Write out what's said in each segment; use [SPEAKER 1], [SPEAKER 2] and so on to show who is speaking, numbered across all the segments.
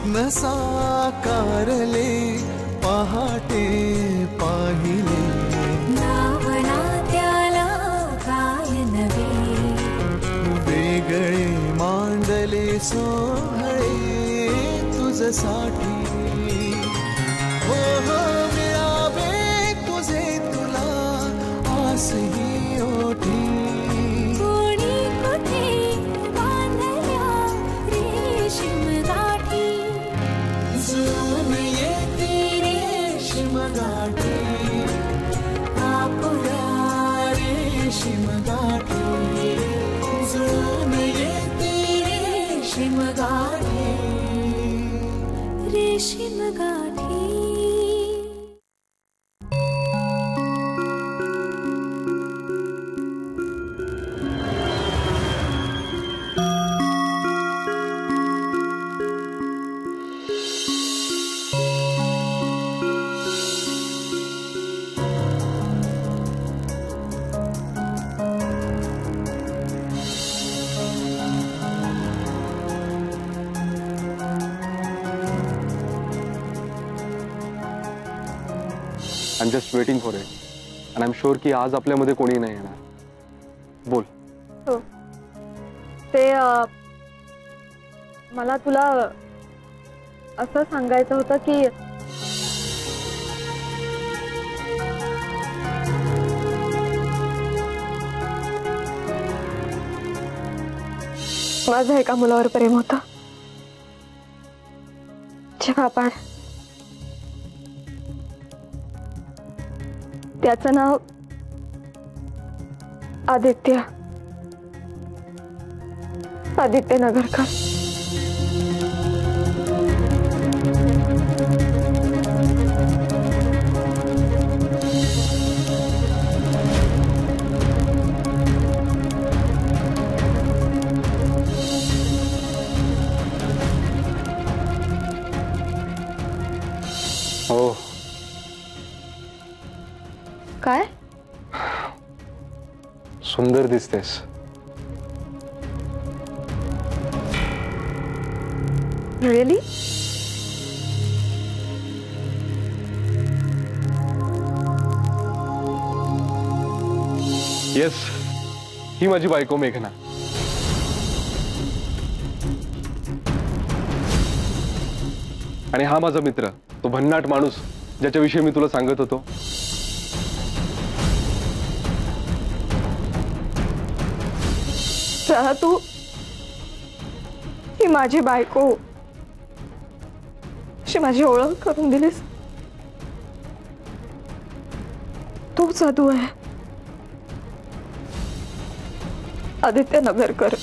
[SPEAKER 1] स्वप्न साकारले पहाटे पाहिले
[SPEAKER 2] नावना त्याला काय नवे
[SPEAKER 1] वेगळे मांडले सोहळे तुझसाठी हो हो मिळावे तुझे तुला आसही ओठी
[SPEAKER 2] कोणी कुठे बांधल्या रेशीम गाठी
[SPEAKER 1] जुळून येते रेशीम गाठी आपल्या रेशीम गाठी जुळून येते रेशीम गाठी
[SPEAKER 2] रेशीम गाठी
[SPEAKER 3] I'm just waiting for it. And I'm sure की आज आपल्यामध्ये कोणी नाही येणार. बोल.
[SPEAKER 4] हो. ते मला तुला असं सांगायचं होतं की माझं एका मुलावर प्रेम होतं. जेव्हा आपण त्याचं नाव आदित्य नगरकर.
[SPEAKER 3] हो.
[SPEAKER 4] काय?
[SPEAKER 3] सुंदर दिसतेस.
[SPEAKER 4] रिअली?
[SPEAKER 3] येस, ही माझी बायको मेघना. आणि हा माझा मित्र, तो भन्नाट माणूस ज्याच्याविषयी मी तुला सांगत होतो.
[SPEAKER 4] तू ही माझी बायको अशी माझी ओळख करून दिलीस. तू साधू आहे आदित्य नगरकर.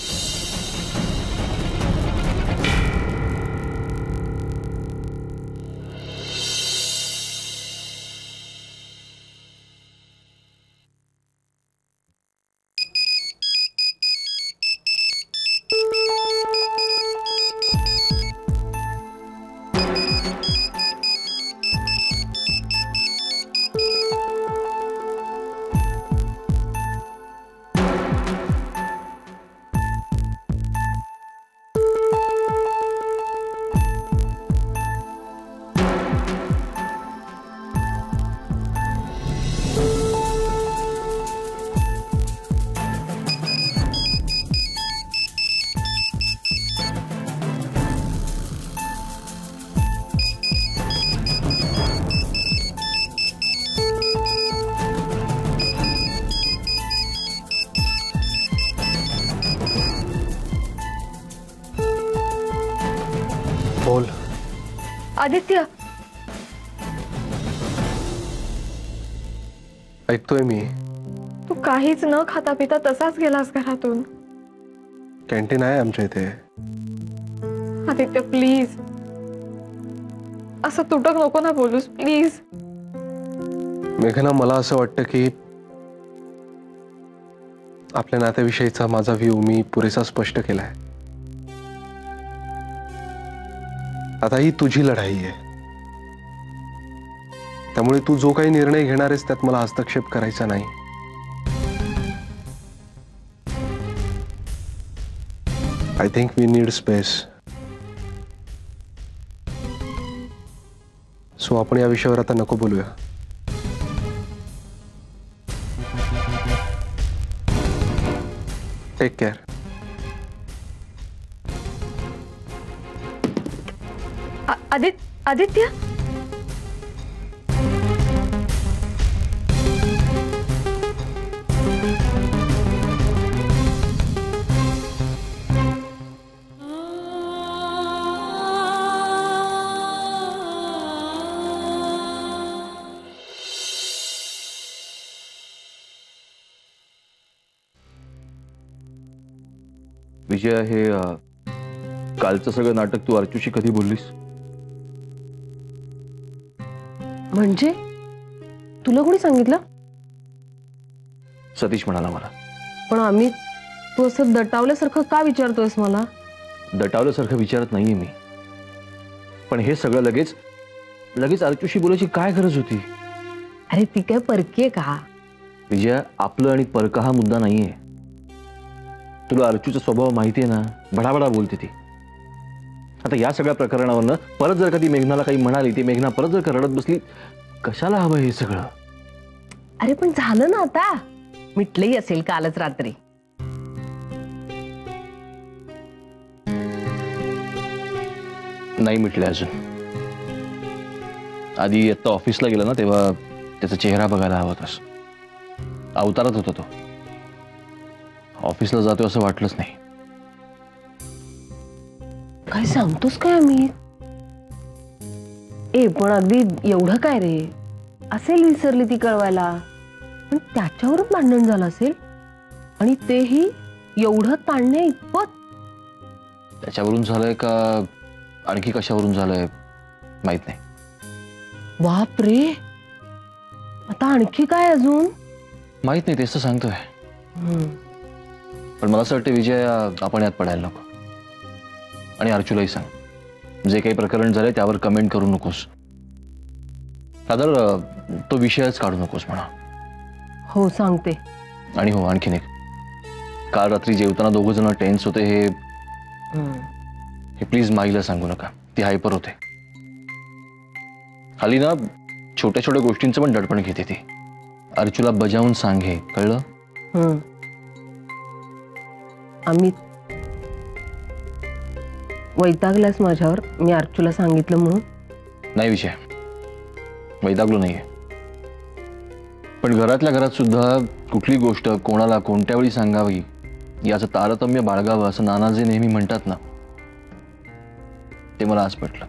[SPEAKER 3] बोल.
[SPEAKER 4] आदित्य,
[SPEAKER 3] ऐकतोय मी.
[SPEAKER 4] तू काहीच न खाता पिता तसाच गेलास घरातून.
[SPEAKER 3] कॅन्टीन आहे आमच्या इथे.
[SPEAKER 4] आदित्य प्लीज असं तुटक नको ना बोलूस प्लीज.
[SPEAKER 3] मेघना, मला असं वाटतं की आपल्या नात्याविषयीचा माझा व्ह्यू मी पुरेसा स्पष्ट केलाय. आता ही तुझी लढाई आहे, त्यामुळे तू जो काही निर्णय घेणार आहेस त्यात मला हस्तक्षेप करायचा नाही. I think we need space. So आपण या विषयावर आता नको बोलूया. Take care.
[SPEAKER 4] आदित्य,
[SPEAKER 5] विजया, हे कालचं सगळं नाटक तू अर्चूशी कधी बोललीस?
[SPEAKER 4] म्हणजे तुला कोणी सांगितलं?
[SPEAKER 5] सतीश म्हणाला मला.
[SPEAKER 4] पण आम्ही, तू असं दटावल्यासारखं का विचारतोयस मला?
[SPEAKER 5] दटावल्यासारखं विचारत नाहीये मी, पण हे सगळं लगेच लगेच अर्चूशी बोलायची काय गरज होती?
[SPEAKER 4] अरे ती काय परकी आहे का?
[SPEAKER 5] विजया, आपलं आणि परका हा मुद्दा नाहीये. तुला अर्चूचा स्वभाव माहिती आहे ना, बडाबडा बोलते ती. आता या सगळ्या प्रकरणावरनं परत जर कधी मेघनाला काही म्हणाली, ती मेघना परत जर का रडत बसली, कशाला हवं हे सगळं?
[SPEAKER 4] अरे पण झालं ना आता, मिटलंही असेल कालच रात्री.
[SPEAKER 5] नाही मिटले अजून. आधी आता ऑफिसला गेला ना, तेव्हा त्याचा चेहरा बघायला हवा होतास. अवतारात होता तो. ऑफिसला जातोय असं वाटलंच नाही.
[SPEAKER 4] काय सांगतोस काय आम्ही? पण अगदी एवढं काय रे? असेल विसरली ती कळवायला, पण त्याच्यावरच भांडण झालं असेल, आणि तेही एवढं ताणण्या इतपत.
[SPEAKER 5] त्याच्यावरून झालंय का आणखी कशावरून झालंय माहित नाही.
[SPEAKER 4] बाप रे, आता आणखी काय अजून
[SPEAKER 5] माहित नाही, तेच तर सांगतोय. पण मला असं वाटतं विजय, आपण यात पडायला नको. आणि अर्चूलाही सांग, जे काही प्रकरण झाले त्यावर कमेंट करू नकोस. दादर, तो विषयच काढू नकोस म्हणा.
[SPEAKER 4] हो सांगते.
[SPEAKER 5] आणि हो, आणखीन एक, काल रात्री जेवताना दोघ जण टेन्स होते, हे प्लीज माईला सांगू नका. ती हायपर होते. खाली ना छोट्या छोट्या गोष्टींचं पण दडपण घेते ती. अर्चूला बजावून सांग, हे कळलं?
[SPEAKER 4] आम्ही वैतागलास माझ्यावर, मी अर्चूला सांगितलं म्हणून?
[SPEAKER 5] नाही विषय, वैतागलो नाहीये. पण घरातल्या घरात सुद्धा कुठली गोष्ट कोणाला कोणत्या वेळी सांगावी याचं तारतम्य बाळगावं, असं नानाजी नेहमी म्हणतात ना, ते मला आज पटलं.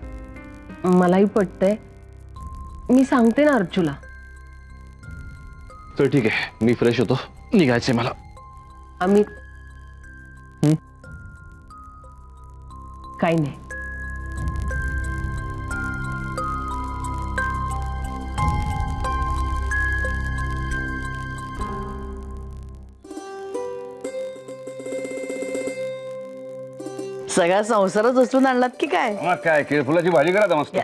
[SPEAKER 4] मलाही पटतंय. मी सांगते ना अर्चूला.
[SPEAKER 5] तर ठीक आहे, मी फ्रेश होतो, निघायचंय मला.
[SPEAKER 4] आम्ही काही नाही.
[SPEAKER 6] सगळा संसारच उचलून आणलात की काय?
[SPEAKER 7] मग काय, केळफुलाची भाजी करा मस्त.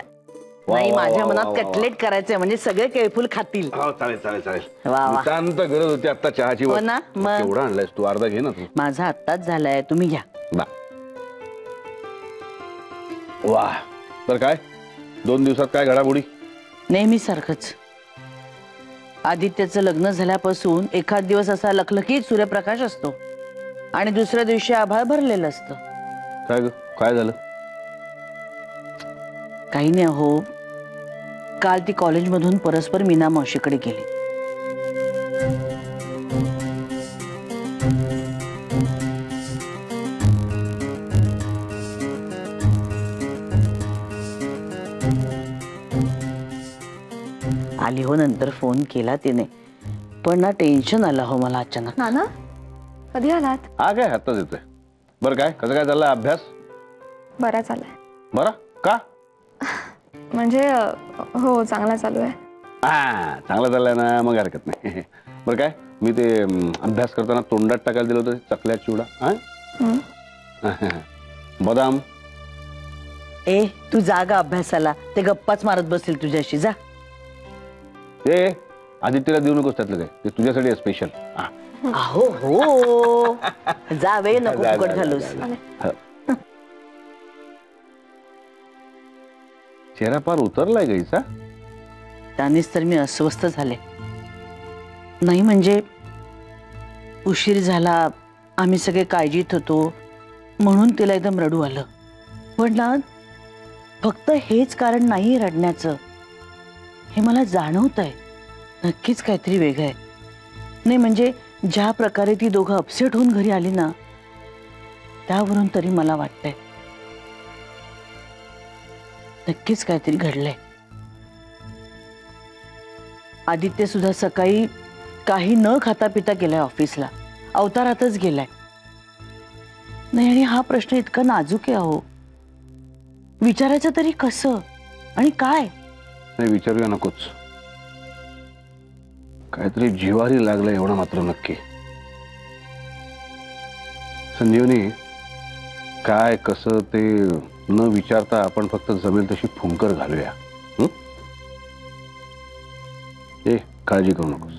[SPEAKER 6] नाही, माझ्या मनात कटलेट करायचंय, म्हणजे सगळे केळफुल खातील.
[SPEAKER 7] हो, चालेल चालेल चालेल.
[SPEAKER 6] वा वा.
[SPEAKER 7] शांत गरज होती आता चहाची.
[SPEAKER 6] हो ना, मग.
[SPEAKER 7] केवढा आणलायस तू? अर्धा घे ना तू.
[SPEAKER 6] माझा आत्ताच झालाय, तुम्ही घ्या.
[SPEAKER 7] बा. वा. तर काय 2 दिवसात काय घडामोडी?
[SPEAKER 6] नेहमी सारखंच. आदित्यचं लग्न झाल्यापासून एखाद दिवस असा लखलखीत सूर्यप्रकाश असतो, आणि दुसऱ्या दिवशी आभाळ भरलेलं असतं.
[SPEAKER 7] काय ग, काय झालं?
[SPEAKER 6] काही नाही हो, काल ती कॉलेजमधून परस्पर मीना मावशीकडे गेली. आली हो, नंतर फोन केला तिने, पण ना टेन्शन आलं हो मला अचानक.
[SPEAKER 4] नाना, कधी आलात?
[SPEAKER 7] हा काय, आत्ताच येतोय. बरं, काय कसं काय चाललाय अभ्यास?
[SPEAKER 4] बरा चाललाय.
[SPEAKER 7] बरं का?
[SPEAKER 4] म्हणजे हो, चांगला चालू आहे.
[SPEAKER 7] हा, चांगला चाललाय ना, मग हरकत नाही. बरं काय, मी ते अभ्यास करताना तोंडात टाकायला दिलं होतं चकल्या चिवडा, बदाम.
[SPEAKER 6] तू जागा अभ्यासाला, ते गप्पाच मारत बसतील तुझ्याशी. जा.
[SPEAKER 7] ते आदित्यला देऊ नकोस त्यातलं काय, ते तुझ्यासाठी स्पेशल.
[SPEAKER 6] अहो हो, जा, वेळ नको फुकट घालूस.
[SPEAKER 7] चेहरा फार उतरलाय गाईचा.
[SPEAKER 6] त्यानेच तर मी अस्वस्थ झाले. नाही म्हणजे उशीर झाला, आम्ही सगळे काळजीत होतो म्हणून तिला एकदम रडू आलं. पण ना फक्त हेच कारण नाही रडण्याचं, हे मला जाणवत आहे. नक्कीच काहीतरी वेगळं आहे. नाही म्हणजे ज्या प्रकारे ती दोघं अपसेट होऊन घरी आली ना, त्यावरून तरी मला वाटतंय नक्कीच काहीतरी घडलंय. आदित्य सुद्धा सकाळी काही न खाता पिता गेलाय ऑफिसला, अवतारातच गेलाय. नाही आणि हा प्रश्न इतका नाजूक आहे अहो, विचारायचं तरी कसं आणि काय?
[SPEAKER 7] नाही विचारूया नकोच. काहीतरी जिवारी लागलं एवढं मात्र नक्की. संजीवनी, काय कसं ते न विचारता आपण फक्त जमेल तशी फुंकर घालूया. ए काळजी करू नकोस.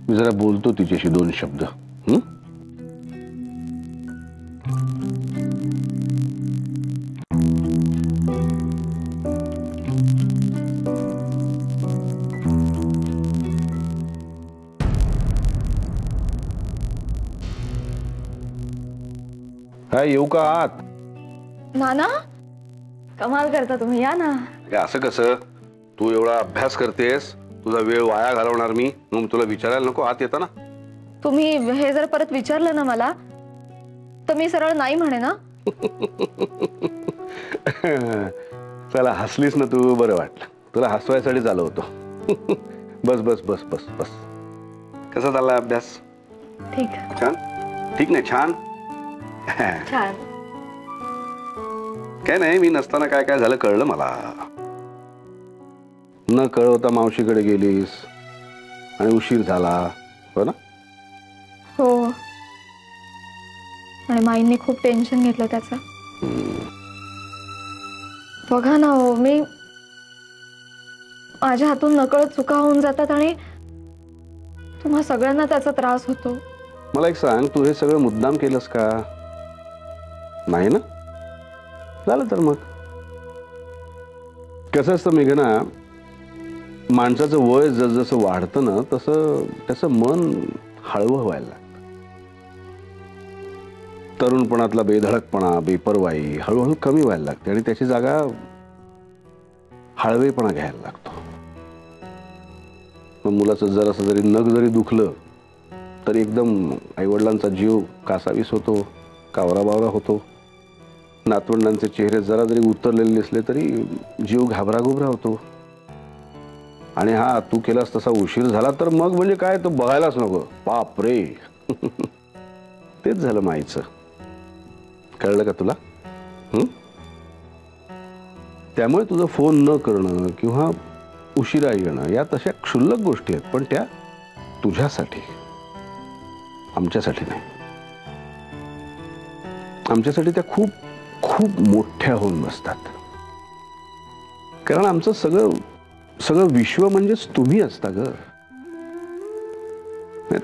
[SPEAKER 7] मी जरा बोलतो तिच्याशी 2 शब्द. काय येऊ का आत?
[SPEAKER 2] नाना कमाल करता तुम्ही, या ना.
[SPEAKER 7] असं कसं? तू एवढा अभ्यास करतेस, तुझा वेळ वाया घालवणार मी, मग तुला विचारायला नको आत येताना?
[SPEAKER 2] तुम्ही हे जर परत विचारलं ना मला तर मी सरळ नाही म्हणे ना.
[SPEAKER 7] चला हसलीस ना तू, बरं वाटलं. तुला हसवायसाठी आलो होतो. बस बस बस बस बस. कसा चाललाय अभ्यास?
[SPEAKER 2] ठीक.
[SPEAKER 7] छान? ठीक नाही छान?
[SPEAKER 2] छान.
[SPEAKER 7] काय नाही, मी नसताना काय काय झालं कळलं मला. न कळवता मावशीकडे गेलीस आणि उशीर झाला, हो ना?
[SPEAKER 2] हो, आणि माईंनी खूप टेन्शन घेतलं त्याचं. बघा ना हो, मी माझ्या हातून नकळत चुका होऊन जातात आणि तुम्हा सगळ्यांना त्याचा त्रास होतो.
[SPEAKER 7] मला एक सांग, तू हे सगळं मुद्दाम केलंस का? नाही ना? झालं तर मग कसं असतं मेघना, माणसाचं वय जसजसं वाढतं ना तसं त्याचं मन हळवं व्हायला लागतं. तरुणपणातला बेधडकपणा, बेपरवाई हळूहळू कमी व्हायला लागते आणि त्याची जागा हळवेपणा घ्यायला लागतो. मग मुलाचं जरासं जरी नख जरी दुखलं तरी एकदम आईवडिलांचा जीव कासावीस होतो, कावरा बावरा होतो. नातवंडांचे चेहरे जरा जरी उतरलेले दिसले तरी जीव घाबराघुबरा होतो. आणि हा तू केलास तसा उशीर झाला तर मग म्हणजे काय, तो बघायलाच नको. बाप रे. तेच झालं माईचं. कळलं का तुला? त्यामुळे तुझं फोन न करणं किंवा उशिरा येणं या तशा क्षुल्लक गोष्टी आहेत, पण त्या तुझ्यासाठी, आमच्यासाठी नाही. आमच्यासाठी त्या खूप खूप मोठ्या होऊन बसतात. कारण आमचं सगळं विश्व म्हणजेच तुम्ही असता ग.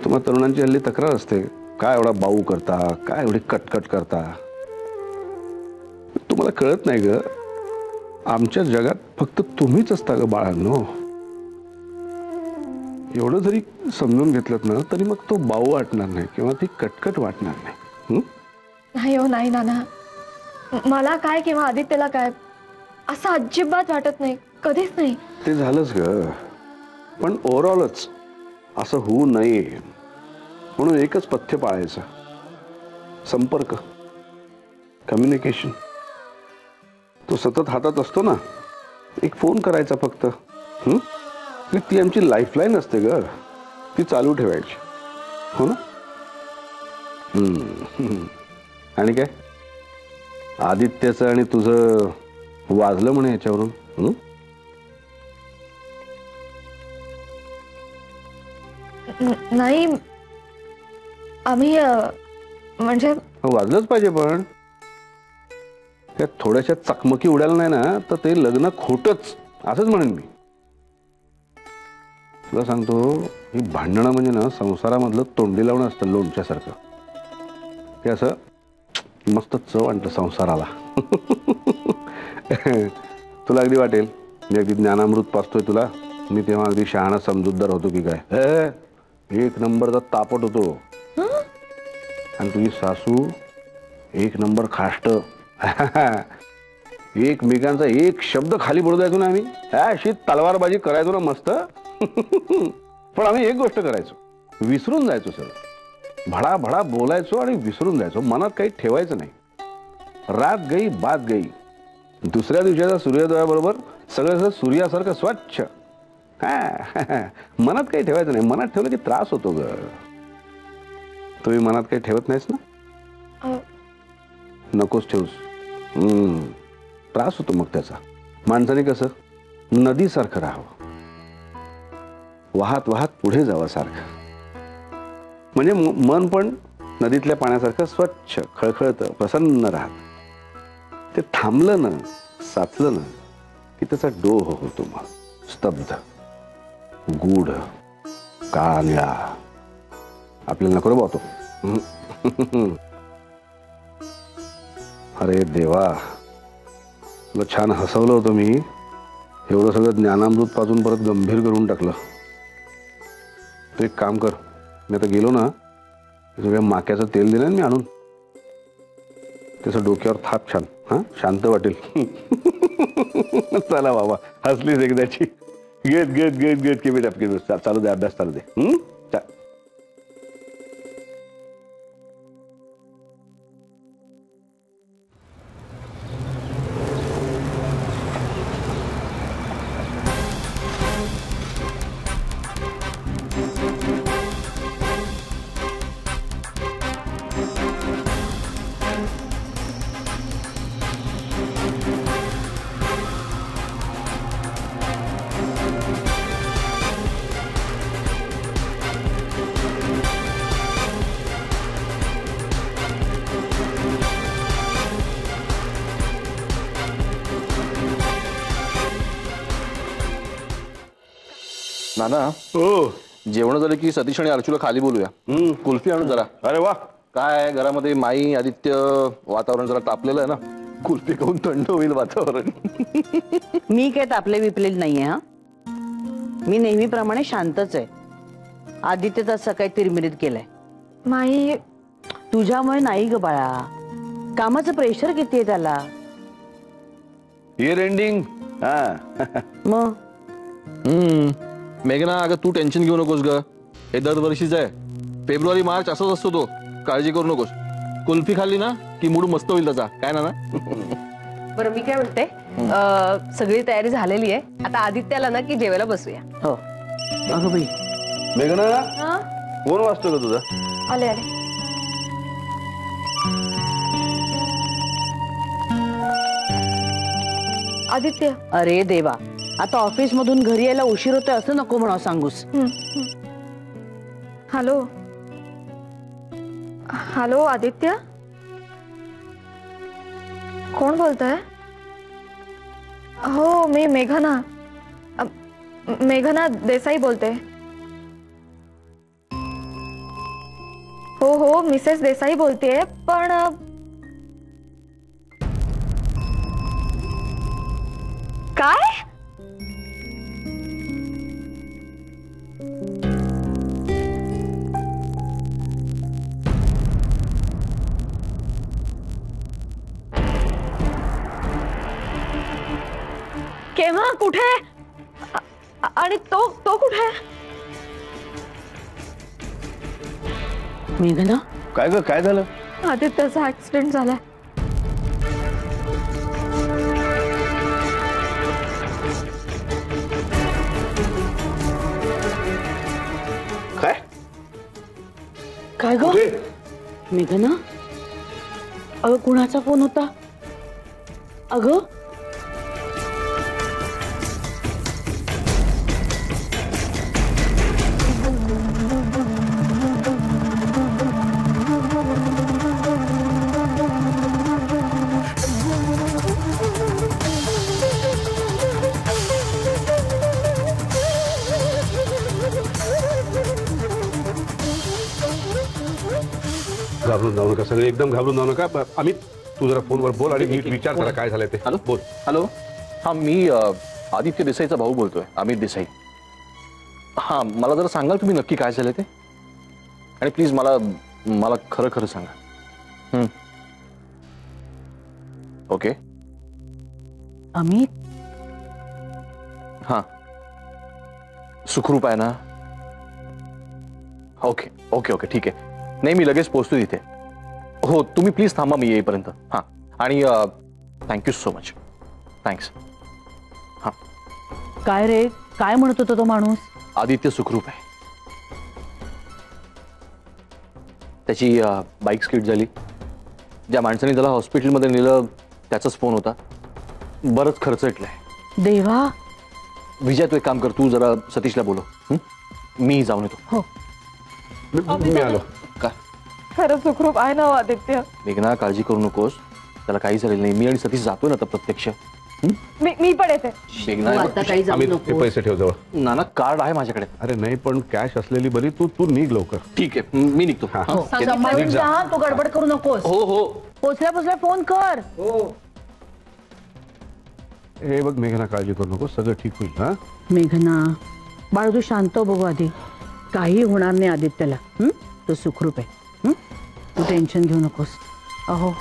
[SPEAKER 7] तुम्हा तरुणांची हल्ली तक्रार असते, काय एवढा बाऊ करता, काय एवढी कटकट करता. तुम्हाला कळत नाही ग, आमच्या जगात फक्त तुम्हीच असता ग बाळांनो. एवढं जरी समजून घेतलं ना तरी मग तो बाऊ वाटणार नाही किंवा ती कटकट वाटणार नाही.
[SPEAKER 2] नाही हो, नाही नाना, मला काय किंवा आदित्यला काय असं अजिबात वाटत नाही, कधीच नाही.
[SPEAKER 7] ते झालंच ग, पण ओव्हरऑलच असं होऊ नये म्हणून एकच पथ्य पाळायचं, संपर्क, कम्युनिकेशन. तो सतत हातात असतो ना, एक फोन करायचा फक्त. ती आमची लाईफलाईन असते ग, ती चालू ठेवायची, हो ना? आणि काय आदित्यचं आणि तुझं वाजलं म्हणे याच्यावरून?
[SPEAKER 2] नाही, आम्ही म्हणजे
[SPEAKER 7] वाजलंच पाहिजे, पण त्या थोड्याशा चकमकी उडाल्या नाही ना तर ते लग्न खोटच असंच म्हणेन मी. तुला सांगतो, ही भांडणं म्हणजे ना संसारामधलं तोंडी लावणं असतं, लोणच्यासारखं. हे असं मस्त चव आणतं संसाराला. तुला अगदी वाटेल मी अगदी ज्ञानामृत पाचतोय तुला. मी तेव्हा अगदी शहाणा समजूतदार होतो की काय. एक नंबरचा तापट होतो. आणि तुझी सासू एक नंबर खाष्ट. एकमेकांचा एक शब्द खाली बोलू द्यायचो ना आम्ही. अशी तलवारबाजी करायचो ना मस्त. पण आम्ही एक गोष्ट करायचो, विसरून जायचो सगळं. भडाभडा बोलायचो आणि विसरून जायचो. मनात काही ठेवायचं नाही. रात गई बात गई. दुसऱ्या दिवसाच्या सूर्योदयाबरोबर सगळं सूर्यासारखं स्वच्छ. मनात काही ठेवायचं नाही. मनात ठेवलं की त्रास होतो ग. तुम्ही मनात काही ठेवत नाहीस ना. नकोच ठेवूस. त्रास होतो मग त्याचा. माणसाने कसं नदीसारखं राहावं, वाहत वाहत पुढे जावं सारखं. म्हणजे मन पण नदीतल्या पाण्यासारखं स्वच्छ खळखळतं, प्रसन्न राहत. ते थांबलं ना, साचलं ना की त्याचा डोह होतो. मग स्तब्ध, गूढ, काळा. आपल्याला नको पाहतो. अरे देवा, तुला छान हसवलं होतं मी. एवढं सगळं ज्ञानामृत पाजून परत गंभीर करून टाकलं. तू एक काम कर, मी आता गेलो ना, सगळ्या माक्याचं तेल दिलं मी आणून, त्याचं डोक्यावर थाप छान. शांत वाटेल. चला बाबा, हसलीच एकदाची. घेत घेत घेत घेत की बेटा चालू दे, अभ्यास चालू दे.
[SPEAKER 5] नाना, हो जेवण झालं की सतीश आणि अर्चूला खाली बोलूया. कुल्फी आणून जरा. अरे वा, काय घरामध्ये माई आदित्य, वातावरण जरा तापलेलं आहे ना. कुल्फी खाऊन थंड होईल वातावरण.
[SPEAKER 6] मी काय तापले विपलेली नाहीये. मी नेहमीप्रमाणे शांतच आहे. आदित्यचा सकाळी तिरमिरीत गेलाय.
[SPEAKER 2] माई,
[SPEAKER 6] तुझ्यामुळे नाही ग बाळा. कामाचं प्रेशर किती आहे त्याला.
[SPEAKER 5] Year ending.
[SPEAKER 6] मग
[SPEAKER 5] मेघना, अगं तू टेन्शन घेऊ नकोस ग. हे दरवर्षीच आहे. फेब्रुवारी मार्च असंच असतो तो. काळजी करू नकोस. कुल्फी खाल्ली ना की मूड मस्त होईल त्याचा. काय ना.
[SPEAKER 4] बरं, मी काय म्हणते, सगळी तयारी झालेली आहे. आता आदित्याला ना की जेवायला बसूया.
[SPEAKER 6] हो. अगं बाई,
[SPEAKER 7] मेघना, फोन वाजतो का तुझा?
[SPEAKER 2] आले आले. आदित्य.
[SPEAKER 6] अरे देवा, आता ऑफिस मधून घरी यायला उशीर होतोय असं नको म्हणा सांगूस.
[SPEAKER 2] हॅलो हॅलो आदित्य, कोण बोलतंय? हो, मी मेघना, मेघना देसाई बोलते. हो हो, मिसेस देसाई बोलतेय. पण काय? केव्हा, कुठे आणि तो कुठे?
[SPEAKER 6] मेघना,
[SPEAKER 7] काय ग, काय झालं?
[SPEAKER 2] आदित्यचा ऍक्सिडेंट झालाय.
[SPEAKER 7] काय
[SPEAKER 6] काय ग मेघना? अगं कुणाचा फोन होता? अगं
[SPEAKER 7] घाबरून जाऊ नका, सगळे एकदम घाबरून जाऊ नका. अमित, तू जरा फोनवर बोल आणि नीट विचार करा काय झालंय ते.
[SPEAKER 5] हॅलो
[SPEAKER 7] बोल.
[SPEAKER 5] हॅलो. हा, मी आदित्य देसाईचा भाऊ बोलतोय, अमित देसाई. हा, मला जरा सांगाल तुम्ही नक्की काय झालं ते? आणि प्लीज मला मला खरं खरं सांगा. ओके.
[SPEAKER 6] अमित,
[SPEAKER 5] हा, सुखरूप आहे ना? ओके ओके ओके, ठीक आहे. नाही, मी लगेच पोहोचतो तिथे. हो, तुम्ही प्लीज थांबा मी येईपर्यंत. हां, आणि थँक्यू सो मच. थँक्स. हां.
[SPEAKER 6] काय रे, काय म्हणत होता तो माणूस?
[SPEAKER 5] आदित्य सुखरूप आहे. त्याची बाईक स्किड झाली. ज्या माणसाने त्याला हॉस्पिटलमध्ये नेलं त्याचाच फोन होता. बरंच खर्चटलंय.
[SPEAKER 6] देवा.
[SPEAKER 5] विजय, तू एक काम कर, तू जरा सतीशला बोलव. मी जाऊन येतो.
[SPEAKER 6] हो.
[SPEAKER 7] मी आलो.
[SPEAKER 5] का?
[SPEAKER 2] खरं सुखरूप आहे ना हो आदित्य?
[SPEAKER 5] मेघना, काळजी करू नकोस, त्याला काही झालेलं नाही. मी आणि सतीश जातोय ना आता प्रत्यक्ष.
[SPEAKER 2] मी पण येते.
[SPEAKER 5] मेघना,
[SPEAKER 6] आता काही जाऊ
[SPEAKER 7] अमित,
[SPEAKER 6] नको.
[SPEAKER 7] हे पैसे ठेव जवळ.
[SPEAKER 5] नाना, कार्ड आहे माझ्याकडे.
[SPEAKER 7] अरे नाही, पण कॅश असलेली बरी. तू तू निघ लवकर.
[SPEAKER 5] ठीक आहे, मी निघतो.
[SPEAKER 7] हा.
[SPEAKER 5] हां.
[SPEAKER 6] सांभाळून जा, तू गडबड करू नकोस.
[SPEAKER 5] हो हो.
[SPEAKER 6] पोचल्या फोन कर.
[SPEAKER 7] हे बघ मेघना, काळजी करू नको, सगळं ठीक होईल. हा,
[SPEAKER 6] मेघना, बाळ तू शांत हो बघू आधी. काही होणार नाही आदित्यला. तो सुखरूप आहे. तू टेन्शन घेऊ नकोस. अहो